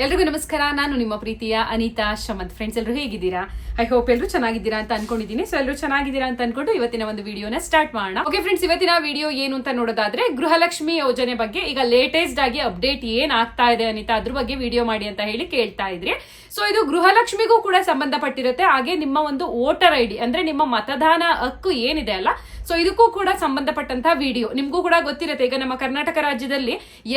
ಎಲ್ರಿಗೂ ನಮಸ್ಕಾರ. ನಾನು ನಿಮ್ಮ ಪ್ರೀತಿಯ ಅನಿತಾ ಶಮಂತ್. ಫ್ರೆಂಡ್ಸ್, ಎಲ್ಲರೂ ಹೇಗಿದ್ದೀರಾ? ಐ ಹೋಪ್ ಎಲ್ಲರೂ ಚೆನ್ನಾಗಿದ್ದೀರಾ ಅಂತ ಅನ್ಕೊಂಡಿದ್ದೀನಿ. ಸೊ ಎಲ್ಲರೂ ಚೆನ್ನಾಗಿದ್ದೀರಾ ಅಂತ ಅನ್ಕೊಂಡು ಇವತ್ತಿನ ಒಂದು ವಿಡಿಯೋನ ಸ್ಟಾರ್ಟ್ ಮಾಡೋಣ. ಓಕೆ ಫ್ರೆಂಡ್ಸ್, ಇವತ್ತಿನ ವಿಡಿಯೋ ಏನು ಅಂತ ನೋಡೋದಾದ್ರೆ ಗೃಹಲಕ್ಷ್ಮಿ ಯೋಜನೆ ಬಗ್ಗೆ ಈಗ ಲೇಟೆಸ್ಟ್ ಆಗಿ ಅಪ್ಡೇಟ್ ಏನ್ ಆಗ್ತಾ ಇದೆ ಅನಿತಾ, ಅದ್ರ ಬಗ್ಗೆ ವಿಡಿಯೋ ಮಾಡಿ ಅಂತ ಹೇಳಿ ಕೇಳ್ತಾ ಇದ್ರಿ. ಸೊ ಇದು ಗೃಹಲಕ್ಷ್ಮಿಗೂ ಕೂಡ ಸಂಬಂಧಪಟ್ಟಿರುತ್ತೆ. ಹಾಗೆ ನಿಮ್ಮ ಒಂದು ವೋಟರ್ ಐಡಿ ಅಂದ್ರೆ ನಿಮ್ಮ ಮತದಾನ ಹಕ್ಕು ಏನಿದೆ ಅಲ್ಲ, ಸೊ ಇದಕ್ಕೂ ಕೂಡ ಸಂಬಂಧಪಟ್ಟಂತಹ ವಿಡಿಯೋ ನಿಮ್ಗೂ ಕೂಡ ಗೊತ್ತಿರುತ್ತೆ. ಈಗ ನಮ್ಮ ಕರ್ನಾಟಕ ರಾಜ್ಯದಲ್ಲಿ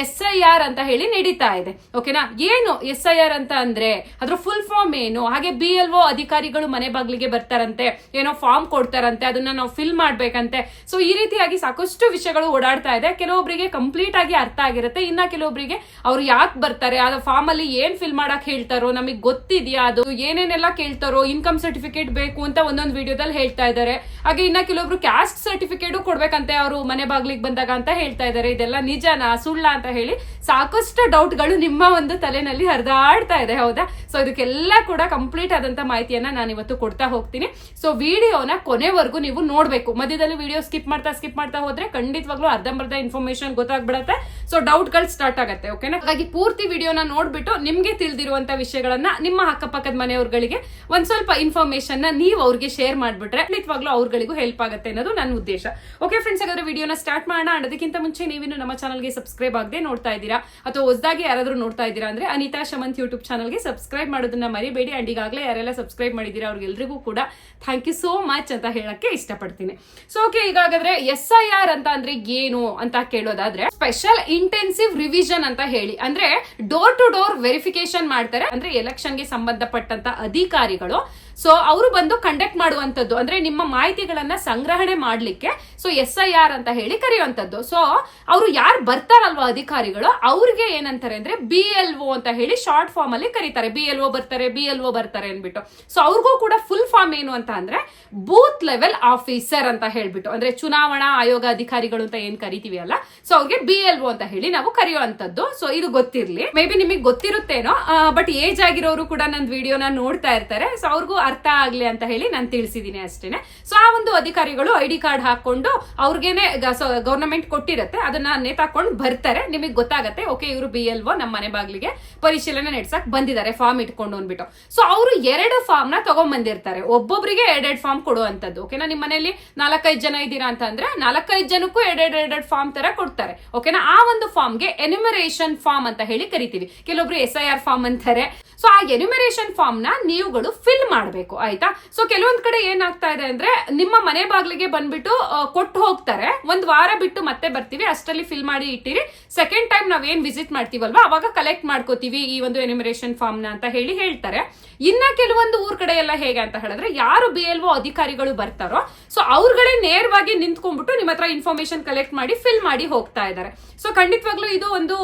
SIR ಅಂತ ಹೇಳಿ ನಡೀತಾ ಇದೆ. ಓಕೆನಾ? ಏನು SIR ಅಂತ ಅಂದ್ರೆ ಅದ್ರ ಫುಲ್ ಫಾರ್ಮ್ ಏನು, ಹಾಗೆ BLO ಅಧಿಕಾರಿಗಳು ಮನೆ ಬಾಗಿಲಿಗೆ ಬರ್ತಾರಂತೆ, ಏನೋ ಫಾರ್ಮ್ ಕೊಡ್ತಾರಂತೆ, ಅದನ್ನ ನಾವು ಫಿಲ್ ಮಾಡ್ಬೇಕಂತೆ. ಸೊ ಈ ರೀತಿಯಾಗಿ ಸಾಕಷ್ಟು ವಿಷಯಗಳು ಓಡಾಡ್ತಾ ಇದೆ. ಕೆಲವೊಬ್ಬರಿಗೆ ಕಂಪ್ಲೀಟ್ ಆಗಿ ಅರ್ಥ ಆಗಿರುತ್ತೆ, ಇನ್ನ ಕೆಲವೊಬ್ಬರಿಗೆ ಅವ್ರು ಯಾಕೆ ಬರ್ತಾರೆ, ಆ ಫಾರ್ಮ್ ಅಲ್ಲಿ ಏನ್ ಫಿಲ್ ಮಾಡಕ್ ಹೇಳ್ತಾರೋ, ನಮಗೆ ಗೊತ್ತಿದ್ಯಾ, ಅದು ಏನೇನೆಲ್ಲ ಕೇಳ್ತಾರೋ, ಇನ್ಕಮ್ ಸರ್ಟಿಫಿಕೇಟ್ ಬೇಕು ಅಂತ ಒಂದೊಂದು ವಿಡಿಯೋದಲ್ಲಿ ಹೇಳ್ತಾ ಇದ್ದಾರೆ. ಹಾಗೆ ಇನ್ನ ಕೆಲವೊಬ್ರು ಕ್ಯಾಸ್ಟ್ ಸರ್ಟಿಫಿಕೇಟ್ ಕೊಡ್ಬೇಕಂತೆ ಅವರು ಮನೆ ಬಾಗ್ಲಿಗೆ ಬಂದಾಗ ಅಂತ ಹೇಳ್ತಾ ಇದ್ದಾರೆ. ಇದೆಲ್ಲ ನಿಜನಾ ಸುಳ್ಳ ಅಂತ ಹೇಳಿ ಸಾಕಷ್ಟು ಡೌಟ್ ಗಳು ನಿಮ್ಮ ಒಂದು ತಲೆನಲ್ಲಿ ಹರಿದಾಡ್ತಾ ಇದೆ, ಹೌದಾ? ಸೊ ಇದಕ್ಕೆಲ್ಲ ಕೂಡ ಕಂಪ್ಲೀಟ್ ಆದಂತ ಮಾಹಿತಿಯನ್ನ ನಾನು ಇವತ್ತು ಕೊಡ್ತಾ ಹೋಗ್ತೀನಿ. ಸೊ ವಿಡಿಯೋನ ಕೊನೆವರೆಗೂ ನೀವು ನೋಡ್ಬೇಕು. ಮಧ್ಯದಲ್ಲಿ ವಿಡಿಯೋ ಸ್ಕಿಪ್ ಮಾಡ್ತಾ ಹೋದ್ರೆ ಖಂಡಿತವಾಗ್ಲೂ ಅರ್ಧಂಬರ್ಧ ಇನ್ಫಾರ್ಮೇಶನ್ ಗೊತ್ತಾಗ್ಬಿಡತ್ತೆ. ಸೊ ಡೌಟ್ ಗಳು ಸ್ಟಾರ್ಟ್ ಆಗತ್ತೆ. ಓಕೆನಾ? ಹಾಗಾಗಿ ಪೂರ್ತಿ ವಿಡಿಯೋನ ನೋಡ್ಬಿಟ್ಟು ನಿಮ್ಗೆ ತಿಳಿದಿರುವಂತ ವಿಷಯಗಳನ್ನ ನಿಮ್ಮ ಅಕ್ಕಪಕ್ಕದ ಮನೆಯವ್ರಗಳಿಗೆ ಒಂದ್ ಸ್ವಲ್ಪ ಇನ್ಫಾರ್ಮೇಶನ್ ನೀವು ಅವ್ರಿಗೆ ಶೇರ್ ಮಾಡ್ಬಿಟ್ರೆ ಖಂಡಿತವಾಗ್ಲೂ ಅವ್ರಗಳಿಗೂ ಹೆಲ್ಪ್ ಆಗುತ್ತೆ ಅನ್ನೋದು ನನ್ನ ಉದ್ದೇಶ. ಓಕೆ ಫ್ರೆಂಡ್ಸ್, ಹಾಗಾದ್ರೆ ವಿಡಿಯೋನ ಸ್ಟಾರ್ಟ್ ಮಾಡೋಣ. ಅದಕ್ಕಿಂತ ಮುಂಚೆ ನೀವಿನ್ನು ನಮ್ಮ ಚಾನಲ್ಗೆ ಸಬ್ಸ್ಕ್ರೈಬ್ ಆಗದೆ ನೋಡ್ತಾ ಇದ್ದೀರಾ ಅಥವಾ ಹೊಸದಾಗಿ ಯಾರಾದ್ರೂ ನೋಡ್ತಾ ಇದ್ದೀರಾ ಅಂದ್ರೆ ಅನಿತಾ ಶಮಂತ್ ಯೂಟ್ಯೂಬ್ ಚಾನಲ್ಗೆ ಸಬ್ಸ್ಕ್ರೈಬ್ ಮಾಡೋದನ್ನ ಮರಿಬೇಡಿ. ಅಂಡ್ ಈಗಾಗಲೇ ಯಾರೆಲ್ಲ ಸಬ್ಸ್ಕ್ರೈಬ್ ಮಾಡಿದ್ದೀರಾ ಅವ್ರಿಗೆಲ್ರಿಗೂ ಕೂಡ ಥ್ಯಾಂಕ್ ಯು ಸೋ ಮಚ್ ಅಂತ ಹೇಳಕ್ಕೆ ಇಷ್ಟಪಡ್ತೀನಿ. ಸೊ ಓಕೆ, ಈಗಾಗಲೇ SIR ಅಂತ ಅಂದ್ರೆ ಏನು ಅಂತ ಕೇಳೋದಾದ್ರೆ ಸ್ಪೆಷಲ್ ಇಂಟೆನ್ಸಿವ್ ರಿವಿಷನ್ ಅಂತ ಹೇಳಿ, ಅಂದ್ರೆ ಡೋರ್ ಟು ಡೋರ್ ವೆರಿಫಿಕೇಶನ್ ಮಾಡ್ತಾರೆ. ಅಂದ್ರೆ ಎಲೆಕ್ಷನ್ಗೆ ಸಂಬಂಧಪಟ್ಟಂತ ಅಧಿಕಾರಿಗಳು ಸೊ ಅವರು ಬಂದು ಕಂಡಕ್ಟ್ ಮಾಡುವಂತದ್ದು, ಅಂದ್ರೆ ನಿಮ್ಮ ಮಾಹಿತಿಗಳನ್ನ ಸಂಗ್ರಹಣೆ ಮಾಡ್ಲಿಕ್ಕೆ ಸೊ SIR ಅಂತ ಹೇಳಿ ಕರೆಯುವಂತದ್ದು. ಸೊ ಅವರು ಯಾರು ಬರ್ತಾರಲ್ವಾ ಅಧಿಕಾರಿಗಳು, ಅವ್ರಿಗೆ ಏನಂತಾರೆ ಅಂದ್ರೆ BLO ಅಂತ ಹೇಳಿ ಶಾರ್ಟ್ ಫಾರ್ಮ್ ಅಲ್ಲಿ ಕರೀತಾರೆ. BLO ಬರ್ತಾರೆ ಅನ್ಬಿಟ್ಟು. ಸೊ ಅವ್ರಿಗೂ ಕೂಡ ಫುಲ್ ಫಾರ್ಮ್ ಏನು ಅಂತ ಅಂದ್ರೆ ಬೂತ್ ಲೆವೆಲ್ ಆಫೀಸರ್ ಅಂತ ಹೇಳ್ಬಿಟ್ಟು, ಅಂದ್ರೆ ಚುನಾವಣಾ ಆಯೋಗ ಅಧಿಕಾರಿಗಳು ಅಂತ ಏನ್ ಕರಿತೀವಿ ಅಲ್ಲ, ಸೊ ಅವ್ರಿಗೆ BLO ಅಂತ ಹೇಳಿ ನಾವು ಕರೆಯುವಂತದ್ದು. ಸೊ ಇದು ಗೊತ್ತಿರ್ಲಿ, ಮೇ ಬಿ ನಿಮಗೆ ಗೊತ್ತಿರುತ್ತೇನೋ, ಬಟ್ ಏಜ್ ಆಗಿರೋರು ಕೂಡ ನನ್ನ ವಿಡಿಯೋನ ನೋಡ್ತಾ ಇರ್ತಾರೆ. ಸೊ ಅವ್ರಿಗೂ ಅರ್ಥ ಆಗ್ಲಿ ಅಂತ ಹೇಳಿ ನಾನು ತಿಳಿಸಿದೀನಿ ಅಷ್ಟೇನೆ. ಸೊ ಆ ಒಂದು ಅಧಿಕಾರಿಗಳು ID ಕಾರ್ಡ್ ಹಾಕೊಂಡು ಅವ್ರಿಗೇನೆ ಗವರ್ನಮೆಂಟ್ ಕೊಟ್ಟಿರತ್ತೆ, ಅದನ್ನ ನೇತಾಕೊಂಡು ಬರ್ತಾರೆ. ನಿಮಗೆ ಗೊತ್ತಾಗತ್ತೆ, ಓಕೆ ಇವರು BLO ನಮ್ಮ ಮನೆ ಬಾಗ್ಲಿಗೆ ಪರಿಶೀಲನೆ ನಡೆಸಕ್ ಬಂದಿದ್ದಾರೆ ಫಾರ್ಮ್ ಇಟ್ಕೊಂಡು ಅಂದ್ಬಿಟ್ಟು. ಸೊ ಅವರು 2 ಫಾರ್ಮ್ ನ ತಗೊಂಡ್ ಬಂದಿರ್ತಾರೆ, ಒಬ್ಬೊಬ್ಬರಿಗೆ 2 ಫಾರ್ಮ್ ಕೊಡುವಂತದ್ದು. ಓಕೆನಾ? ನಿಮ್ಮ ಮನೆಯಲ್ಲಿ 4-5 ಜನ ಇದ್ದೀರಾ ಅಂತ ಅಂದ್ರೆ 4-5 ಜನಕ್ಕೂ 2 ಫಾರ್ಮ್ ತರ ಕೊಡ್ತಾರೆ. ಓಕೆನಾ? ಆ ಒಂದು ಫಾರ್ಮ್ಗೆ ಎನ್ಯುಮರೇಷನ್ ಫಾರ್ಮ್ ಅಂತ ಹೇಳಿ ಕರಿತೀವಿ. ಕೆಲವೊಬ್ರು SIR ಫಾರ್ಮ್ ಅಂತಾರೆ. ಸೊ ಆ ಎನ್ಯುಮರೇಷನ್ ಫಾರ್ಮ್ ನ ನೀವುಗಳು ಫಿಲ್ ಮಾಡಬೇಕು, ಆಯ್ತಾ? ಸೊ ಕೆಲವೊಂದ್ ಕಡೆ ಏನಾಗ್ತಾ ಇದೆ ಅಂದ್ರೆ ನಿಮ್ಮ ಮನೆ ಬಾಗ್ಲಿಗೆ ಬಂದ್ಬಿಟ್ಟು ಕೊಟ್ಟು ಹೋಗ್ತಾರೆ, 1 ವಾರ ಬಿಟ್ಟು ಮತ್ತೆ ಬರ್ತೀವಿ, ಅಷ್ಟರಲ್ಲಿ ಫಿಲ್ ಮಾಡಿ ಇಟ್ಟಿರಿ, ಸೆಕೆಂಡ್ ಟೈಮ್ ನಾವ್ ಏನ್ ವಿಸಿಟ್ ಮಾಡ್ತೀವಲ್ವಾ ಅವಾಗ ಕಲೆಕ್ಟ್ ಮಾಡ್ಕೋತೀವಿ ಈ ಒಂದು ಎನ್ಯುಮರೇಷನ್ ಫಾರ್ಮ್ ನ ಅಂತ ಹೇಳಿ ಹೇಳ್ತಾರೆ. ಇನ್ನ ಕೆಲವೊಂದು ಊರ್ ಕಡೆ ಎಲ್ಲ ಹೇಗೆ ಅಂತ ಹೇಳಿದ್ರೆ ಯಾರು BLO ಅಧಿಕಾರಿಗಳು ಬರ್ತಾರೋ ಸೊ ಅವ್ರಗಳೇ ನೇರವಾಗಿ ನಿಂತ್ಕೊಂಡ್ಬಿಟ್ಟು ನಿಮ್ಮ ಹತ್ರ ಇನ್ಫಾರ್ಮೇಶನ್ ಕಲೆಕ್ಟ್ ಮಾಡಿ ಫಿಲ್ ಮಾಡಿ ಹೋಗ್ತಾ ಇದ್ದಾರೆ. ಸೊ ಖಂಡಿತವಾಗ್ಲೂ ಇದು ಒಂದು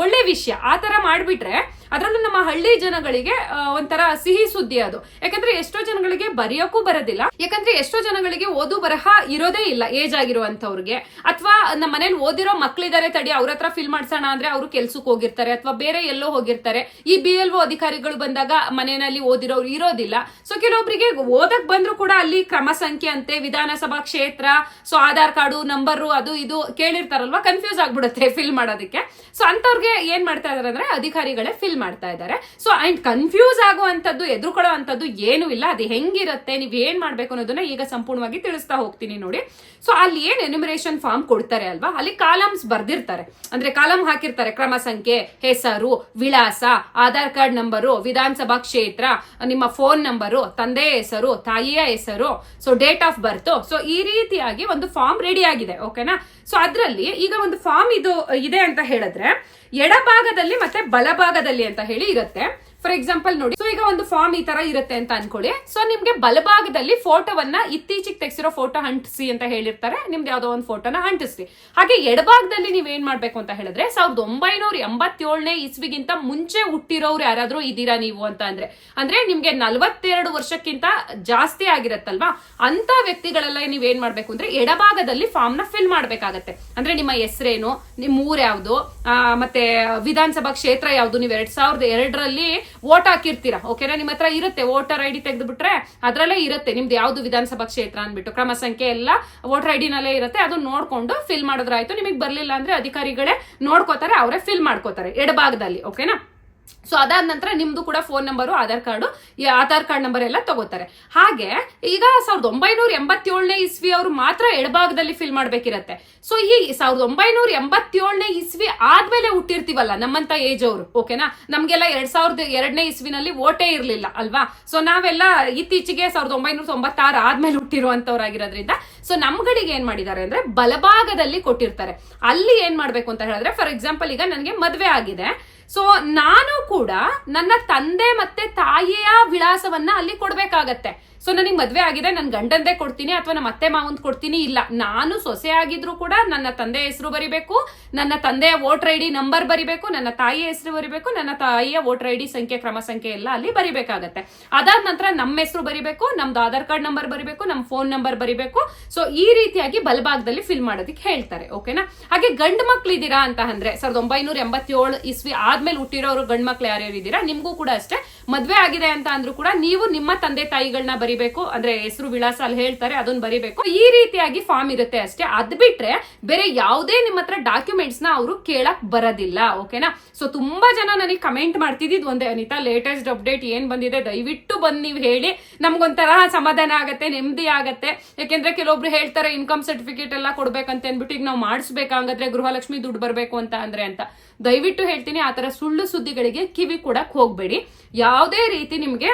ಒಳ್ಳೆ ವಿಷಯ. ಆ ತರ ಮಾಡ್ಬಿಟ್ರೆ ಅದರಲ್ಲೂ ನಮ್ಮ ಹಳ್ಳಿ ಜನಗಳಿಗೆ ಒಂಥರ ಸಿಹಿ ಸುದ್ದಿ ಅದು. ಯಾಕಂದ್ರೆ ಎಷ್ಟೋ ಜನಗಳಿಗೆ ಬರೆಯೋಕ್ಕೂ ಬರೋದಿಲ್ಲ, ಯಾಕಂದ್ರೆ ಎಷ್ಟೋ ಜನಗಳಿಗೆ ಓದು ಬರಹ ಇರೋದೇ ಇಲ್ಲ ಏಜ್ ಆಗಿರುವಂತವ್ರಿಗೆ, ಅಥವಾ ನಮ್ಮ ಮನೇಲಿ ಓದಿರೋ ಮಕ್ಳಿದಾರೆ ತಡಿ ಅವ್ರ ಹತ್ರ ಫಿಲ್ ಮಾಡ್ಸೋಣ ಅಂದ್ರೆ ಅವರು ಕೆಲ್ಸಕ್ಕೆ ಹೋಗಿರ್ತಾರೆ ಅಥವಾ ಬೇರೆ ಎಲ್ಲೋ ಹೋಗಿರ್ತಾರೆ. ಈ BLO ಅಧಿಕಾರಿಗಳು ಬಂದಾಗ ಮನೆಯಲ್ಲಿ ಓದಿರೋರು ಇರೋದಿಲ್ಲ. ಸೊ ಕೆಲವೊಬ್ಬರಿಗೆ ಓದಕ್ ಬಂದ್ರು ಕೂಡ ಅಲ್ಲಿ ಕ್ರಮ ಸಂಖ್ಯೆ ಅಂತೆ, ವಿಧಾನಸಭಾ ಕ್ಷೇತ್ರ, ಸೊ ಆಧಾರ್ ಕಾರ್ಡು ನಂಬರ್ ಅದು ಇದು ಕೇಳಿರ್ತಾರಲ್ವಾ, ಕನ್ಫ್ಯೂಸ್ ಆಗ್ಬಿಡುತ್ತೆ ಫಿಲ್ ಮಾಡೋದಕ್ಕೆ. ಸೊ ಅಂತವ್ರಿಗೆ ಏನ್ ಮಾಡ್ತಾ ಇದಾರೆ ಅಂದ್ರೆ ಅಧಿಕಾರಿಗಳೇ ಫಿಲ್ ಮಾಡ್ತಾ ಇದ್ದಾರೆ. ಸೊ ಅಂಡ್ ಕನ್ಫ್ಯೂಸ್ ಆಗುವಂತದ್ದು ಎದುರುಕೊಳ್ಳೋ ಅಂತದ್ದು ಏನು ಇಲ್ಲ. ಅದು ಹೆಂಗಿರುತ್ತೆ, ನೀವ್ ಏನ್ ಮಾಡ್ಬೇಕು ಅನ್ನೋದನ್ನ ಈಗ ಸಂಪೂರ್ಣವಾಗಿ ತಿಳಿಸ್ತಾ ಹೋಗ್ತೀನಿ ನೋಡಿ. ಸೊ ಅಲ್ಲಿ ಏನ್ ಎನ್ಯುಮರೇಷನ್ ಫಾರ್ಮ್ ಕೊಡ್ತಾರೆ ಅಲ್ವಾ, ಅಲ್ಲಿ ಕಾಲಮ್ಸ್ ಬರ್ದಿರ್ತಾರೆ, ಅಂದ್ರೆ ಕಾಲಮ್ ಹಾಕಿರ್ತಾರೆ, ಕ್ರಮ ಸಂಖ್ಯೆ, ಹೆಸರು, ವಿಳಾಸ, ಆಧಾರ್ ಕಾರ್ಡ್ ನಂಬರು, ವಿಧಾನಸಭಾ ಕ್ಷೇತ್ರ, ನಿಮ್ಮ ಫೋನ್ ನಂಬರು, ತಂದೆಯ ಹೆಸರು, ತಾಯಿಯ ಹೆಸರು, so date of birth. So ಈ ರೀತಿಯಾಗಿ ಒಂದು ಫಾರ್ಮ್ ರೆಡಿ ಆಗಿದೆ. ಓಕೆನಾ? ಸೊ ಅದ್ರಲ್ಲಿ ಈಗ ಒಂದು ಫಾರ್ಮ್ ಇದು ಇದೆ ಅಂತ ಹೇಳಿದ್ರೆ ಎಡಭಾಗದಲ್ಲಿ ಮತ್ತೆ ಬಲಭಾಗದಲ್ಲಿ ಅಂತ ಹೇಳಿ ಇರುತ್ತೆ. ಫಾರ್ ಎಕ್ಸಾಂಪಲ್ ನೋಡಿ, ಸೊ ಈಗ ಒಂದು ಫಾರ್ಮ್ ಈ ತರ ಇರುತ್ತೆ ಅಂತ ಅನ್ಕೊಳ್ಳಿ. ಸೊ ನಿಮ್ಗೆ ಬಲಭಾಗದಲ್ಲಿ ಫೋಟೋವನ್ನ ಇತ್ತೀಚೆಗೆ ತೆಗೆಸಿರೋ ಫೋಟೋ ಅಂಟಿಸಿ ಅಂತ ಹೇಳಿರ್ತಾರೆ, ನಿಮ್ದು ಯಾವ್ದೋ ಒಂದು ಫೋಟೋನ ಅಂಟಿಸಿ. ಹಾಗೆ ಎಡಭಾಗದಲ್ಲಿ ನೀವ್ ಏನ್ ಮಾಡ್ಬೇಕು ಅಂತ ಹೇಳಿದ್ರೆ 1987ನೇ ಇಸ್ವಿಗಿಂತ ಮುಂಚೆ ಹುಟ್ಟಿರೋರು ಯಾರಾದ್ರೂ ಇದ್ದೀರಾ ನೀವು ಅಂತ ಅಂದ್ರೆ ನಿಮ್ಗೆ 42 ವರ್ಷಕ್ಕಿಂತ ಜಾಸ್ತಿ ಆಗಿರತ್ತಲ್ವಾ, ಅಂತ ವ್ಯಕ್ತಿಗಳೆಲ್ಲ ನೀವ್ ಏನ್ ಮಾಡ್ಬೇಕು ಅಂದ್ರೆ ಎಡಭಾಗದಲ್ಲಿ ಫಾರ್ಮ್ ನ ಫಿಲ್ ಮಾಡ್ಬೇಕಾಗತ್ತೆ. ಅಂದ್ರೆ ನಿಮ್ಮ ಹೆಸರೇನು, ನಿಮ್ ಊರ್ ಯಾವ್ದು, ಮತ್ತೆ ವಿಧಾನಸಭಾ ಕ್ಷೇತ್ರ ಯಾವ್ದು, ನೀವು 2002ರಲ್ಲಿ ವೋಟ್ ಹಾಕಿರ್ತೀರಾ. ಓಕೆನಾ? ನಿಮ್ಮ ಹತ್ರ ಇರುತ್ತೆ ವೋಟರ್ ID ತೆಗೆದು ಬಿಟ್ರೆ ಅದ್ರಲ್ಲೇ ಇರುತ್ತೆ ನಿಮ್ದು ಯಾವ್ದು ವಿಧಾನಸಭಾ ಕ್ಷೇತ್ರ ಅನ್ಬಿಟ್ಟು, ಕ್ರಮ ಸಂಖ್ಯೆ ಎಲ್ಲ ವೋಟರ್ ID ನಲ್ಲೇ ಇರುತ್ತೆ. ಅದು ನೋಡ್ಕೊಂಡು ಫಿಲ್ ಮಾಡಿದ್ರಾಯ್ತು. ನಿಮಗೆ ಬರ್ಲಿಲ್ಲ ಅಂದ್ರೆ ಅಧಿಕಾರಿಗಳೇ ನೋಡ್ಕೋತಾರೆ, ಅವರೇ ಫಿಲ್ ಮಾಡ್ಕೋತಾರೆ ಎಡಭಾಗದಲ್ಲಿ. ಓಕೆನಾ? ಸೊ ಅದಾದ ನಂತರ ನಿಮ್ದು ಕೂಡ phone number, Aadhaar card number ಎಲ್ಲ ತಗೋತಾರೆ. ಹಾಗೆ ಈಗ 1987ನೇ ಇಸ್ವಿ ಅವರು ಮಾತ್ರ ಎಡಭಾಗದಲ್ಲಿ ಫಿಲ್ ಮಾಡ್ಬೇಕಿರತ್ತೆ. ಸೊ ಈ 1987ನೇ ಇಸ್ವಿ ಆದ್ಮೇಲೆ ಹುಟ್ಟಿರ್ತೀವಲ್ಲ ನಮ್ಮಂತ ಏಜ್ ಅವರು, ಓಕೆನಾ, ನಮ್ಗೆಲ್ಲ 2002ನೇ ಇಸ್ವಿನಲ್ಲಿ ವೋಟೇ ಇರ್ಲಿಲ್ಲ ಅಲ್ವಾ. ಸೊ ನಾವೆಲ್ಲ ಇತ್ತೀಚೆಗೆ 1996 ಆದ್ಮೇಲೆ ಹುಟ್ಟಿರುವಂತವ್ರಾಗಿರೋದ್ರಿಂದ ಸೊ ನಮ್ಗಳಿಗೆ ಏನ್ ಮಾಡಿದ್ದಾರೆ ಅಂದ್ರೆ ಬಲಭಾಗದಲ್ಲಿ ಕೊಟ್ಟಿರ್ತಾರೆ. ಅಲ್ಲಿ ಏನ್ ಮಾಡ್ಬೇಕು ಅಂತ ಹೇಳಿದ್ರೆ, ಫಾರ್ ಎಕ್ಸಾಂಪಲ್ ಈಗ ನನಗೆ ಮದ್ವೆ ಆಗಿದೆ, ಸೊ ನಾನು ಕೂಡ ನನ್ನ ತಂದೆ ಮತ್ತೆ ತಾಯಿಯ ವಿಳಾಸವನ್ನ ಅಲ್ಲಿ ಕೊಡ್ಬೇಕಾಗತ್ತೆ. ಸೊ ನನಗೆ ಮದ್ವೆ ಆಗಿದೆ, ನನ್ ಗಂಡಂದೇ ಕೊಡ್ತೀನಿ ಅಥವಾ ನಮ್ಮ ಅತ್ತೆ ಮಾವಂದ್ ಕೊಡ್ತೀನಿ, ಇಲ್ಲ, ನಾನು ಸೊಸೆ ಆಗಿದ್ರು ಕೂಡ ನನ್ನ ತಂದೆ ಹೆಸರು ಬರಿಬೇಕು, ನನ್ನ ತಂದೆಯ ವೋಟರ್ ಐಡಿ ನಂಬರ್ ಬರಿಬೇಕು, ನನ್ನ ತಾಯಿಯ ಹೆಸರು ಬರಿಬೇಕು, ನನ್ನ ತಾಯಿಯ ವೋಟರ್ ಐಡಿ ಸಂಖ್ಯೆ, ಕ್ರಮ ಸಂಖ್ಯೆ ಎಲ್ಲ ಅಲ್ಲಿ ಬರಿಬೇಕಾಗತ್ತೆ. ಅದಾದ ನಂತರ ನಮ್ಮ ಹೆಸರು ಬರಿಬೇಕು, ನಮ್ದು ಆಧಾರ್ ಕಾರ್ಡ್ ನಂಬರ್ ಬರಿಬೇಕು, ನಮ್ಮ ಫೋನ್ ನಂಬರ್ ಬರಿಬೇಕು. ಸೊ ಈ ರೀತಿಯಾಗಿ ಬಲಭಾಗದಲ್ಲಿ ಫಿಲ್ ಮಾಡೋದಕ್ಕೆ ಹೇಳ್ತಾರೆ, ಓಕೆನಾ. ಹಾಗೆ ಗಂಡು ಮಕ್ಳು ಇದ್ದೀರಾ ಅಂತ ಅಂದ್ರೆ 1987 ಇಸ್ವಿ ಆದ್ಮೇಲೆ ಹುಟ್ಟಿರೋರು ಗಂಡು ಮಕ್ಳು ಯಾರ್ಯಾರು ಇದ್ದೀರಾ, ನಿಮ್ಗೂ ಕೂಡ ಅಷ್ಟೇ ಮದ್ವೆ ಆಗಿದೆ ಅಂತ ಅಂದ್ರೂ ಕೂಡ ನೀವು ನಿಮ್ಮ ತಂದೆ ತಾಯಿಗಳನ್ನ ಬರಿಬೇಕು, ಅಂದ್ರೆ ಹೆಸರು ವಿಳಾಸ ಅಲ್ಲಿ ಹೇಳ್ತಾರೆ ಅದನ್ನ ಬರಿಬೇಕು. ಈ ರೀತಿಯಾಗಿ ಫಾರ್ಮ್ ಇರುತ್ತೆ ಅಷ್ಟೇ. ಅದ್ ಬಿಟ್ರೆ ಬೇರೆ ಯಾವುದೇ ನಿಮ್ಮ ಹತ್ರ ಡಾಕ್ಯುಮೆಂಟ್ಸ್ ನ ಅವರು ಕೇಳಕ್ ಬರೋದಿಲ್ಲ, ಓಕೆನಾ. ಸೊ ತುಂಬಾ ಜನ ನನಗೆ ಕಮೆಂಟ್ ಮಾಡ್ತಿದ್ದು ಒಂದೇ, ಅನಿತಾ ಲೇಟೆಸ್ಟ್ ಅಪ್ಡೇಟ್ ಏನ್ ಬಂದಿದೆ ದಯವಿಟ್ಟು ಬಂದ್ ನೀವು ಹೇಳಿ, ನಮ್ಗೊಂಥರ ಸಮಾಧಾನ ಆಗತ್ತೆ, ನೆಮ್ಮದಿ ಆಗತ್ತೆ. ಯಾಕೆಂದ್ರೆ ಕೆಲವೊಬ್ರು ಹೇಳ್ತಾರೆ ಇನ್ಕಮ್ ಸರ್ಟಿಫಿಕೇಟ್ ಎಲ್ಲ ಕೊಡ್ಬೇಕಂತ ಅನ್ಬಿಟ್ಟು ಈಗ ನಾವು ಮಾಡಿಸ್ಬೇಕಾಗಂದ್ರೆ ಗೃಹಲಕ್ಷ್ಮಿ ದುಡ್ಡು ಬರ್ಬೇಕು ಅಂತ ಅಂದ್ರೆ ಅಂತ. ದಯವಿಟ್ಟು ಹೇಳ್ತೀನಿ, ಆತರ ಸುಳ್ಳು ಸುದ್ದಿಗಳಿಗೆ ಕಿವಿ ಕೊಡಕ್ ಹೋಗ್ಬೇಡಿ. ಯಾವುದೇ ರೀತಿ ನಿಮ್ಗೆ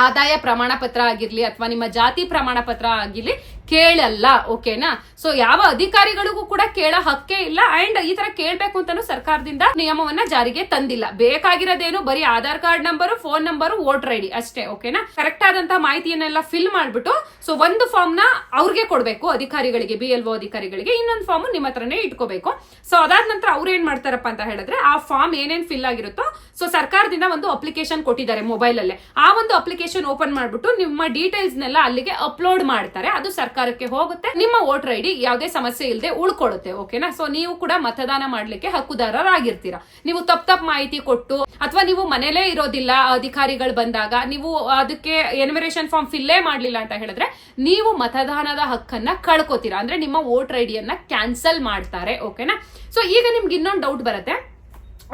ಆದಾಯ ಪ್ರಮಾಣ ಪತ್ರ ಆಗಿರ್ಲಿ ಅಥವಾ ನಿಮ್ಮ ಜಾತಿ ಪ್ರಮಾಣ ಪತ್ರ ಆಗಿರ್ಲಿ ಕೇಳಲ್ಲ, ಓಕೆನಾ. ಸೊ ಯಾವ ಅಧಿಕಾರಿಗಳಿಗೂ ಕೂಡ ಕೇಳೋ ಹಕ್ಕೇ ಇಲ್ಲ. ಅಂಡ್ ಈ ತರ ಕೇಳ್ಬೇಕು ಅಂತಾನು ಸರ್ಕಾರದಿಂದ ನಿಯಮವನ್ನ ಜಾರಿಗೆ ತಂದಿಲ್ಲ. ಬೇಕಾಗಿರೋದೇನು ಬರೀ Aadhaar card number, phone number, voter ID ಅಷ್ಟೇ, ಓಕೆನಾ. ಕರೆಕ್ಟ್ ಆದಂತಹ ಮಾಹಿತಿಯನ್ನೆಲ್ಲ ಫಿಲ್ ಮಾಡ್ಬಿಟ್ಟು ಸೊ ಒಂದು ಫಾರ್ಮ್ ನ ಅವ್ರಿಗೆ ಕೊಡ್ಬೇಕು, ಅಧಿಕಾರಿಗಳಿಗೆ, BLO ಅಧಿಕಾರಿಗಳಿಗೆ. ಇನ್ನೊಂದು ಫಾರ್ಮ್ ನಿಮ್ಮ ಹತ್ರನೇ ಇಟ್ಕೋಬೇಕು. ಸೊ ಅದಾದ ನಂತರ ಅವ್ರು ಏನ್ ಮಾಡ್ತಾರಪ್ಪ ಅಂತ ಹೇಳಿದ್ರೆ, ಆ ಫಾರ್ಮ್ ಏನೇನ್ ಫಿಲ್ ಆಗಿರುತ್ತೋ ಸೊ ಸರ್ಕಾರದಿಂದ ಒಂದು ಅಪ್ಲಿಕೇಶನ್ ಕೊಟ್ಟಿದ್ದಾರೆ ಮೊಬೈಲ್ ಅಲ್ಲೇ, ಆ ಒಂದು ಅಪ್ಲಿಕೇಶನ್ ಓಪನ್ ಮಾಡ್ಬಿಟ್ಟು ನಿಮ್ಮ ಡೀಟೇಲ್ಸ್ ನೆಲ್ಲ ಅಲ್ಲಿಗೆ ಅಪ್ಲೋಡ್ ಮಾಡ್ತಾರೆ. ಅದು ಸರ್ಕಾರಕ್ಕೆ ಹೋಗುತ್ತೆ, ನಿಮ್ಮ ವೋಟರ್ ಐಡಿ ಯಾವುದೇ ಸಮಸ್ಯೆ ಇಲ್ಲದೆ ಉಳ್ಕೊಳ್ಳುತ್ತೆ, ಓಕೆನಾ. ಸೊ ನೀವು ಕೂಡ ಮತದಾನ ಮಾಡ್ಲಿಕ್ಕೆ ಹಕ್ಕುದಾರರಾಗಿರ್ತೀರಾ. ನೀವು ತಪ್ಪು ಮಾಹಿತಿ ಕೊಟ್ಟು ಅಥವಾ ನೀವು ಮನೇಲೇ ಇರೋದಿಲ್ಲ, ಅಧಿಕಾರಿಗಳು ಬಂದಾಗ ನೀವು ಅದಕ್ಕೆ ಎನ್ಯುಮರೇಷನ್ ಫಾರ್ಮ್ ಫಿಲ್ಲೇ ಮಾಡ್ಲಿಲ್ಲ ಅಂತ ಹೇಳಿದ್ರೆ ನೀವು ಮತದಾನದ ಹಕ್ಕನ್ನ ಕಳ್ಕೊತೀರಾ, ಅಂದ್ರೆ ನಿಮ್ಮ ವೋಟರ್ ಐಡಿಯನ್ನ ಕ್ಯಾನ್ಸಲ್ ಮಾಡ್ತಾರೆ, ಓಕೆನಾ. ಸೊ ಈಗ ನಿಮ್ಗೆ ಇನ್ನೊಂದು ಡೌಟ್ ಬರುತ್ತೆ,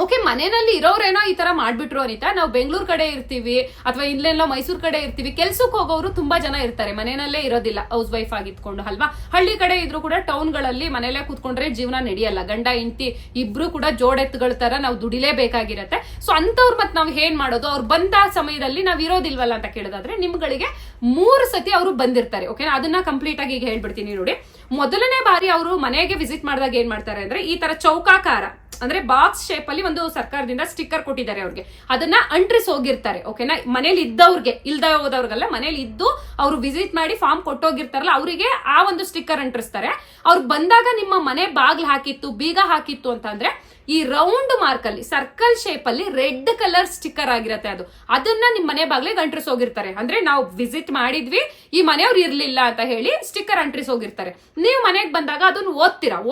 ಓಕೆ ಮನೆಯಲ್ಲಿ ಇರೋರೇನೋ ಈ ತರ ಮಾಡ್ಬಿಟ್ರು ಅನಿತಾ, ನಾವು ಬೆಂಗಳೂರು ಕಡೆ ಇರ್ತೀವಿ ಅಥವಾ ಇಲ್ಲೆಲ್ಲೋ ಮೈಸೂರು ಕಡೆ ಇರ್ತೀವಿ, ಕೆಲ್ಸಕ್ಕೆ ಹೋಗೋರು ತುಂಬಾ ಜನ ಇರ್ತಾರೆ, ಮನೆಯಲ್ಲೇ ಇರೋದಿಲ್ಲ, ಹೌಸ್ ವೈಫ್ ಆಗಿದ್ಕೊಂಡು ಅಲ್ವಾ. ಹಳ್ಳಿ ಕಡೆ ಇದ್ರು ಕೂಡ ಟೌನ್ ಗಳಲ್ಲಿ ಮನೇಲೆ ಕೂತ್ಕೊಂಡ್ರೆ ಜೀವನ ನಡೆಯಲ್ಲ, ಗಂಡ ಹೆಂಡತಿ ಇಬ್ರು ಕೂಡ ಜೋಡೆತ್ತುಗಳ ತರ ನಾವು ದುಡಿಲೇಬೇಕಾಗಿರತ್ತೆ. ಸೊ ಅಂತವ್ರು ಮತ್ತೆ ನಾವ್ ಏನ್ ಮಾಡೋದು, ಅವ್ರು ಬಂದ ಸಮಯದಲ್ಲಿ ನಾವ್ ಇರೋದಿಲ್ವಲ್ಲ ಅಂತ ಕೇಳೋದಾದ್ರೆ ನಿಮ್ಗಳಿಗೆ 3 ಸತಿ ಅವರು ಬಂದಿರ್ತಾರೆ, ಓಕೆ. ಅದನ್ನ ಕಂಪ್ಲೀಟ್ ಆಗಿ ಈಗ ಹೇಳ್ಬಿಡ್ತೀನಿ ನೋಡಿ. ಮೊದಲನೇ ಬಾರಿ ಅವರು ಮನೆಗೆ ವಿಸಿಟ್ ಮಾಡಿದಾಗ ಏನ್ ಮಾಡ್ತಾರೆ ಅಂದ್ರೆ ಈ ತರ ಚೌಕಾಕಾರ ಅಂದ್ರೆ ಬಾಕ್ಸ್ ಶೇಪ್ ಅಲ್ಲಿ ಒಂದು ಸರ್ಕಾರದಿಂದ ಸ್ಟಿಕ್ಕರ್ ಕೊಟ್ಟಿದ್ದಾರೆ ಅವ್ರಿಗೆ, ಅದನ್ನ ಅಂಟ್ರಿಸಿ ಹೋಗಿರ್ತಾರೆ, ಓಕೆನಾ. ಮನೇಲಿ ಇದ್ದವ್ರಿಗೆ, ಇಲ್ದ ಹೋದವ್ರಿಗೆಲ್ಲ ಮನೇಲಿ ಇದ್ದು ಅವ್ರು ವಿಸಿಟ್ ಮಾಡಿ ಫಾರ್ಮ್ ಕೊಟ್ಟೋಗಿರ್ತಾರಲ್ಲ ಅವರಿಗೆ ಆ ಒಂದು ಸ್ಟಿಕ್ಕರ್ ಅಂಟಿಸ್ತಾರೆ. ಅವ್ರು ಬಂದಾಗ ನಿಮ್ಮ ಮನೆ ಬಾಗ್ಲು ಹಾಕಿತ್ತು, ಬೀಗ ಹಾಕಿತ್ತು ಅಂತ ಅಂದ್ರೆ ಈ ರೌಂಡ್ ಮಾರ್ಕ್ ಅಲ್ಲಿ ಸರ್ಕಲ್ ಶೇಪ್ ಅಲ್ಲಿ ರೆಡ್ ಕಲರ್ ಸ್ಟಿಕ್ಕರ್ ಆಗಿರತ್ತೆ, ಅದನ್ನ ನಿಮ್ ಮನೆ ಬಾಗ್ಲಿಗೆ ಅಂಟ್ರಿಸಿ ಹೋಗಿರ್ತಾರೆ. ಅಂದ್ರೆ ನಾವು ವಿಸಿಟ್ ಮಾಡಿದ್ವಿ, ಈ ಮನೆಯವ್ರು ಇರ್ಲಿಲ್ಲ ಅಂತ ಹೇಳಿ ಸ್ಟಿಕ್ಕರ್ ಅಂಟ್ರಿಸಿ ಹೋಗಿರ್ತಾರೆ. ನೀವು ಮನೆಗೆ ಬಂದಾಗ ಅದನ್ನ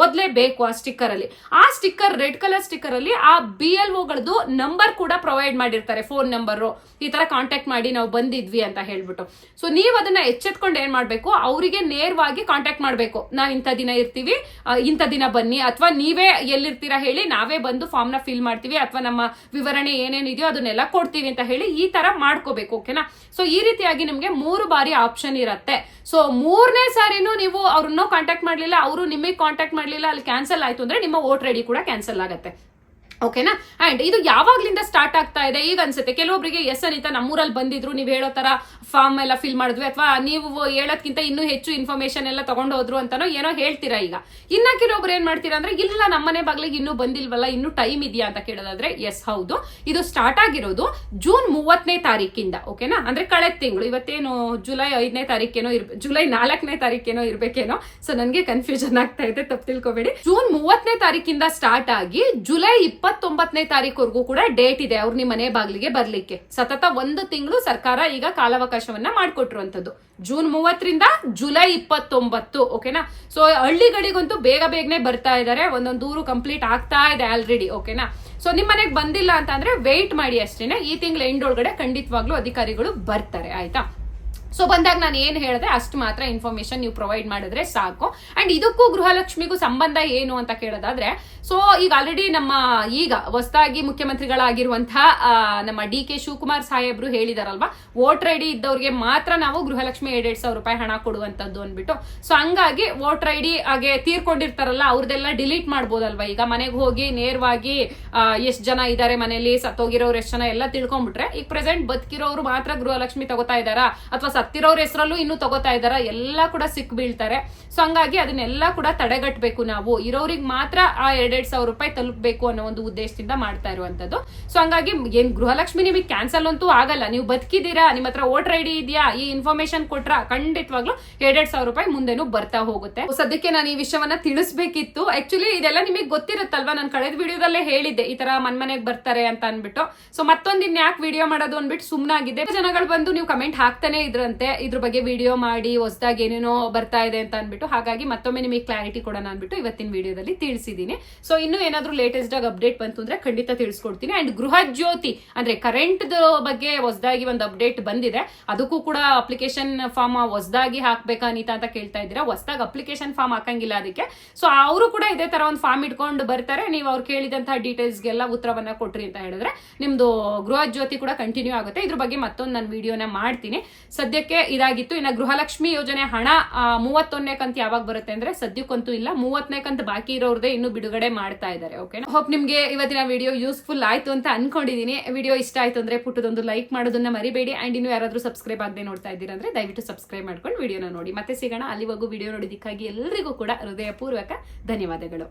ಓದ್ಲೇಬೇಕು ಆ ಸ್ಟಿಕ್ಕರ್ ಅಲ್ಲಿ. ಆ ಸ್ಟಿಕ್ಕರ್ ರೆಡ್ ಕಲರ್ ಸ್ಟಿಕ್ಕರ್ ಅಲ್ಲಿ ಆ BLOಗಳದ್ದು ನಂಬರ್ ಕೂಡ ಪ್ರೊವೈಡ್ ಮಾಡಿರ್ತಾರೆ, ಫೋನ್ ನಂಬರ್, ಈ ತರ ಕಾಂಟ್ಯಾಕ್ಟ್ ಮಾಡಿ ನಾವು ಬಂದಿದ್ವಿ ಅಂತ ಹೇಳ್ಬಿಟ್ಟು. ಸೊ ನೀವು ಅದನ್ನ ಎಚ್ಚೆತ್ಕೊಂಡು ಏನ್ ಮಾಡ್ಬೇಕು, ಅವರಿಗೆ ನೇರವಾಗಿ ಕಾಂಟ್ಯಾಕ್ಟ್ ಮಾಡ್ಬೇಕು, ನಾವ್ ಇಂಥ ದಿನ ಇರ್ತೀವಿ, ಇಂಥ ದಿನ ಬನ್ನಿ, ಅಥವಾ ನೀವೇ ಎಲ್ಲಿರ್ತೀರಾ ಹೇಳಿ ನಾವೇ ಬಂದು ಫಾರ್ಮ್ ನ ಫಿಲ್ ಮಾಡ್ತೀವಿ, ಅಥವಾ ನಮ್ಮ ವಿವರಣೆ ಏನೇನಿದೆಯೋ ಅದನ್ನೆಲ್ಲ ಕೊಡ್ತೀವಿ ಅಂತ ಹೇಳಿ ಈ ತರ ಮಾಡ್ಕೋಬೇಕು, ಓಕೆನಾ. ಸೊ ಈ ರೀತಿಯಾಗಿ ನಿಮ್ಗೆ 3 ಬಾರಿ ಆಪ್ಷನ್ ಇರತ್ತೆ. ಸೊ 3ನೇ ಸಾರಿನೂ ನೀವು ಅವ್ರನ್ನೋ ಕಾಂಟ್ಯಾಕ್ಟ್ ಮಾಡ್ಲಿಲ್ಲ, ಅವರು ನಿಮಗೆ ಕಾಂಟ್ಯಾಕ್ಟ್ ಮಾಡ್ಲಿಲ್ಲ, ಅಲ್ಲಿ ಕ್ಯಾನ್ಸಲ್ ಆಯ್ತು ಅಂದ್ರೆ ನಿಮ್ಮ ವೋಟರ್ ಐಡಿ ಕೂಡ ಕ್ಯಾನ್ಸಲ್ ಆಗತ್ತೆ, ಓಕೆನಾ. ಅಂಡ್ ಇದು ಯಾವಾಗ್ಲಿಂದ ಸ್ಟಾರ್ಟ್ ಆಗ್ತಾ ಇದೆ ಈಗ ಅನ್ಸುತ್ತೆ ಕೆಲವೊಬ್ಬರಿಗೆ. ಎಸ್ ಅನಿತಾ, ನಮ್ಮೂರಲ್ಲಿ ಬಂದಿದ್ರು, ನೀವು ಹೇಳೋ ತರ ಫಾರ್ಮ್ ಎಲ್ಲ ಫಿಲ್ ಮಾಡಿದ್ವಿ, ಅಥವಾ ನೀವು ಹೇಳೋದ್ಕಿಂತ ಇನ್ನೂ ಹೆಚ್ಚು ಇನ್ಫಾರ್ಮೇಶನ್ ಎಲ್ಲ ತಗೊಂಡು ಹೋದ್ರು ಅಂತಾನೋ ಏನೋ ಹೇಳ್ತೀರಾ ಈಗ. ಇನ್ನ ಕೆಲವೊಬ್ರು ಏನ್ ಮಾಡ್ತೀರಾ ಅಂದ್ರೆ, ಇಲ್ಲ ನಮ್ಮನೆ ಬಾಗ್ಲಿಗೆ ಇನ್ನೂ ಬಂದಿಲ್ವಲ್ಲ, ಇನ್ನೂ ಟೈಮ್ ಇದೆಯಾ ಅಂತ ಕೇಳೋದಾದ್ರೆ ಎಸ್ ಹೌದು, ಇದು ಸ್ಟಾರ್ಟ್ ಆಗಿರೋದು ಜೂನ್ 30ನೇ ತಾರೀಕಿಂದ, ಓಕೆನಾ. ಅಂದ್ರೆ ಕಳೆದ ತಿಂಗಳು, ಇವತ್ತೇನು ಜುಲೈ 5ನೇ ತಾರೀಕೇನೋ ಜುಲೈ 4ನೇ ತಾರೀಕೇನೋ ಇರ್ಬೇಕೇನೋ. ಸೊ ನನ್ಗೆ ಕನ್ಫ್ಯೂಷನ್ ಆಗ್ತಾ ಇದೆ, ತಪ್ಪು ತಿಳ್ಕೊಬೇಡಿ. ಜೂನ್ 30ನೇ ತಾರೀಕಿಂದ ಸ್ಟಾರ್ಟ್ ಆಗಿ ಜುಲೈ 29ನೇ ತಾರೀಕುವರೆಗೂ ಕೂಡ ಡೇಟ್ ಇದೆ ಅವ್ರು ನಿಮ್ಮ ಮನೆ ಬಾಗಿಲಿಗೆ ಬರ್ಲಿಕ್ಕೆ. ಸತತ 1 ತಿಂಗಳು ಸರ್ಕಾರ ಈಗ ಕಾಲಾವಕಾಶವನ್ನ ಮಾಡಿಕೊಟ್ಟಿರುವಂತದ್ದು, ಜೂನ್ 30ರಿಂದ ಜುಲೈ 29, ಓಕೆನಾ. ಸೊ ಹಳ್ಳಿಗಳಿಗಂತೂ ಬೇಗನೆ ಬರ್ತಾ ಇದ್ದಾರೆ, ಒಂದೊಂದು ದೂರು ಕಂಪ್ಲೀಟ್ ಆಗ್ತಾ ಇದೆ ಆಲ್ರೆಡಿ, ಓಕೆನಾ. ಸೊ ನಿಮ್ ಮನೆಗೆ ಬಂದಿಲ್ಲ ಅಂತ ಅಂದ್ರೆ ವೆಯ್ಟ್ ಮಾಡಿ ಅಷ್ಟೇನೆ, ಈ ತಿಂಗಳ ಎಂಡ್ ಒಳಗಡೆ ಖಂಡಿತವಾಗ್ಲೂ ಅಧಿಕಾರಿಗಳು ಬರ್ತಾರೆ, ಆಯ್ತಾ. ಸೊ ಬಂದಾಗ ನಾನು ಏನ್ ಹೇಳಿದೆ ಅಷ್ಟು ಮಾತ್ರ ಇನ್ಫಾರ್ಮೇಶನ್ ನೀವು ಪ್ರೊವೈಡ್ ಮಾಡಿದ್ರೆ ಸಾಕು. ಅಂಡ್ ಇದಕ್ಕೂ ಗೃಹಲಕ್ಷ್ಮಿಗೂ ಸಂಬಂಧ ಏನು ಅಂತ ಕೇಳೋದಾದ್ರೆ, ಸೊ ಈಗ ಆಲ್ರೆಡಿ ನಮ್ಮ ಈಗ ಹೊಸದಾಗಿ ಮುಖ್ಯಮಂತ್ರಿಗಳಾಗಿರುವಂತಹ ನಮ್ಮ DK ಶಿವಕುಮಾರ್ ಸಾಹೇಬ್ರು ಹೇಳಿದಾರಲ್ವಾ, ವೋಟರ್ ID ಇದ್ದವ್ರಿಗೆ ಮಾತ್ರ ನಾವು ಗೃಹಲಕ್ಷ್ಮಿ 2,000 ರೂಪಾಯಿ ಹಣ ಕೊಡುವಂತದ್ದು ಅಂದ್ಬಿಟ್ಟು. ಸೊ ಹಂಗಾಗಿ ವೋಟರ್ ID ಹಾಗೆ ತೀರ್ಕೊಂಡಿರ್ತಾರಲ್ಲ ಅವ್ರದೆಲ್ಲ ಡಿಲೀಟ್ ಮಾಡ್ಬೋದಲ್ವಾ. ಈಗ ಮನೆಗೆ ಹೋಗಿ ನೇರವಾಗಿ ಎಷ್ಟ್ ಜನ ಇದಾರೆ ಮನೇಲಿ, ಸತ್ತೋಗಿರೋರು ಎಷ್ಟು ಜನ ಎಲ್ಲ ತಿಳ್ಕೊಂಡ್ಬಿಟ್ರೆ, ಈಗ ಪ್ರೆಸೆಂಟ್ ಬದುಕಿರೋರು ಮಾತ್ರ ಗೃಹಲಕ್ಷ್ಮಿ ತಗೋತಾ ಇದಾರಾ ಅಥವಾ ಸತ್ತಿರೋರ್ ಹೆಸರಲ್ಲೂ ಇನ್ನೂ ತಗೋತಾ ಇದಾರ, ಎಲ್ಲ ಕೂಡ ಸಿಕ್ ಬೀಳ್ತಾರೆ. ಸೊ ಹಂಗಾಗಿ ಅದನ್ನೆಲ್ಲ ಕೂಡ ತಡೆಗಟ್ಟಬೇಕು. ನಾವು ಇರೋರಿಗೆ ಮಾತ್ರ ಆ 2,500 ರೂಪಾಯಿ ತಲುಪಬೇಕು ಅನ್ನೋ ಒಂದು ಉದ್ದೇಶದಿಂದ ಮಾಡ್ತಾ ಇರುವಂತದ್ದು. ಸೊ ಹಂಗಾಗಿ ಏನ್ ಗೃಹಲಕ್ಷ್ಮಿ ನಿಮಗೆ ಕ್ಯಾನ್ಸಲ್ ಅಂತೂ ಆಗಲ್ಲ. ನೀವು ಬದುಕಿದ್ದೀರಾ, ನಿಮ್ಮ ಹತ್ರ ವೋಟರ್ ID ಇದೆಯಾ, ಈ ಇನ್ಫಾರ್ಮೇಶನ್ ಕೊಟ್ರ ಖಂಡಿತವಾಗ್ಲೂ 2,500 ರೂಪಾಯಿ ಮುಂದೆನೂ ಬರ್ತಾ ಹೋಗುತ್ತೆ. ಸದ್ಯಕ್ಕೆ ನಾನು ಈ ವಿಷಯವನ್ನ ತಿಳಿಸ್ಬೇಕಿತ್ತು. ಆಕ್ಚುಲಿ ಇದೆಲ್ಲ ನಿಮಗೆ ಗೊತ್ತಿರುತ್ತಲ್ವಾ, ನಾನು ಕಳೆದ ವಿಡಿಯೋದಲ್ಲೇ ಹೇಳಿದ್ದೆ ಈ ತರ ಮನೆಗೆ ಬರ್ತಾರೆ ಅಂತ ಅನ್ಬಿಟ್ಟು. ಸೊ ಮತ್ತೊಂದು ಇನ್ಯಾಕ್ ವಿಡಿಯೋ ಮಾಡೋದು ಅನ್ಬಿಟ್ಟು ಸುಮ್ನಾಗಿದೆ. ಜನಗಳು ಬಂದು ನೀವು ಕಮೆಂಟ್ ಹಾಕ್ತಾನೆ ಇದ್ರಂತೆ ಇದ್ರ ಬಗ್ಗೆ ವಿಡಿಯೋ ಮಾಡಿ ಹೊಸದಾಗಿ ಏನೇನೋ ಬರ್ತಾ ಇದೆ ಅಂತ ಅನ್ಬಿಟ್ಟು. ಹಾಗಾಗಿ ಮತ್ತೊಮ್ಮೆ ನಿಮಗೆ ಕ್ಲಾರಿಟಿ ಕೊಡೋಣ ಅನ್ಬಿಟ್ಟು ಇವತ್ತಿನ ವಿಡಿಯೋದಲ್ಲಿ ತಿಳಿಸಿದೀನಿ. ಸೊ ಇನ್ನು ಏನಾದ್ರೂ ಲೇಟೆಸ್ಟ್ ಆಗಿ ಅಪ್ಡೇಟ್ ಬಂತು ಅಂದ್ರೆ ಖಂಡಿತ ತಿಳಿಸ್ಕೊಡ್ತೀನಿ. ಅಂಡ್ ಗೃಹ ಜ್ಯೋತಿ ಅಂದ್ರೆ ಕರೆಂಟ್ ಬಗ್ಗೆ ಹೊಸದಾಗಿ ಒಂದು ಅಪ್ಡೇಟ್ ಬಂದಿದೆ. ಅದಕ್ಕೂ ಕೂಡ ಅಪ್ಲಿಕೇಶನ್ ಫಾರ್ಮ್ ಹೊಸದಾಗಿ ಹಾಕ್ಬೇಕಾ ಅನಿತಾ ಅಂತ ಕೇಳ್ತಾ ಇದ್ದೀರಾ. ಹೊಸದಾಗಿ ಅಪ್ಲಿಕೇಶನ್ ಫಾರ್ಮ್ ಹಾಕಂಗಿಲ್ಲ ಅದಕ್ಕೆ. ಸೊ ಅವರು ಕೂಡ ಇದೇ ತರ ಒಂದು ಫಾರ್ಮ್ ಇಟ್ಕೊಂಡು ಬರ್ತಾರೆ. ನೀವು ಅವ್ರು ಕೇಳಿದಂತಹ ಡೀಟೇಲ್ಸ್ಗೆಲ್ಲ ಉತ್ತರವನ್ನ ಕೊಟ್ರಿ ಅಂತ ಹೇಳಿದ್ರೆ ನಿಮ್ದು ಗೃಹ ಜ್ಯೋತಿ ಕೂಡ ಕಂಟಿನ್ಯೂ ಆಗುತ್ತೆ. ಇದ್ರ ಬಗ್ಗೆ ಮತ್ತೊಂದು ನಾನು ವಿಡಿಯೋನ ಮಾಡ್ತೀನಿ. ಸದ್ಯಕ್ಕೆ ಇದಾಗಿತ್ತು. ಇನ್ನು ಗೃಹಲಕ್ಷ್ಮಿ ಯೋಜನೆ ಹಣ 31ನೇ ಕಂತು ಯಾವಾಗ ಬರುತ್ತೆ ಅಂದ್ರೆ ಸದ್ಯಕ್ಕಂತೂ ಇಲ್ಲ. 30ನೇ ಕಂತು ಬಾಕಿ ಇರೋರ್ದೇ ಇನ್ನು ಬಿಡುಗಡೆ ಮಾಡ್ತಾ ಇದ್ದಾರೆ. ಓಕೆನಾ. ಹೋಪ್ ನಿಮ್ಗೆ ಇವತ್ತಿನ ವಿಡಿಯೋ ಯೂಸ್ಫುಲ್ ಆಯ್ತು ಅಂತ ಅನ್ಕೊಂಡಿದೀನಿ. ವಿಡಿಯೋ ಇಷ್ಟ ಆಯ್ತು ಅಂದ್ರೆ ಪುಟ್ಟದೊಂದು ಲೈಕ್ ಮಾಡೋದನ್ನ ಮರಿಬೇಡಿ. ಅಂಡ್ ಇನ್ನು ಯಾರಾದ್ರೂ ಸಬ್ಸ್ಕ್ರೈಬ್ ಆಗದೆ ನೋಡ್ತಾ ಇದ್ದೀರಾ ಅಂದ್ರೆ ದಯವಿಟ್ಟು ಸಬ್ಸ್ಕ್ರೈಬ್ ಮಾಡ್ಕೊಂಡು ವಿಡಿಯೋನ ನೋಡಿ. ಮತ್ತೆ ಸಿಗೋಣ. ಅಲ್ಲಿವರೆಗೂ ವಿಡಿಯೋ ನೋಡಿದಕ್ಕಾಗಿ ಎಲ್ಲರಿಗೂ ಕೂಡ ಹೃದಯಪೂರ್ವಕ ಧನ್ಯವಾದಗಳು.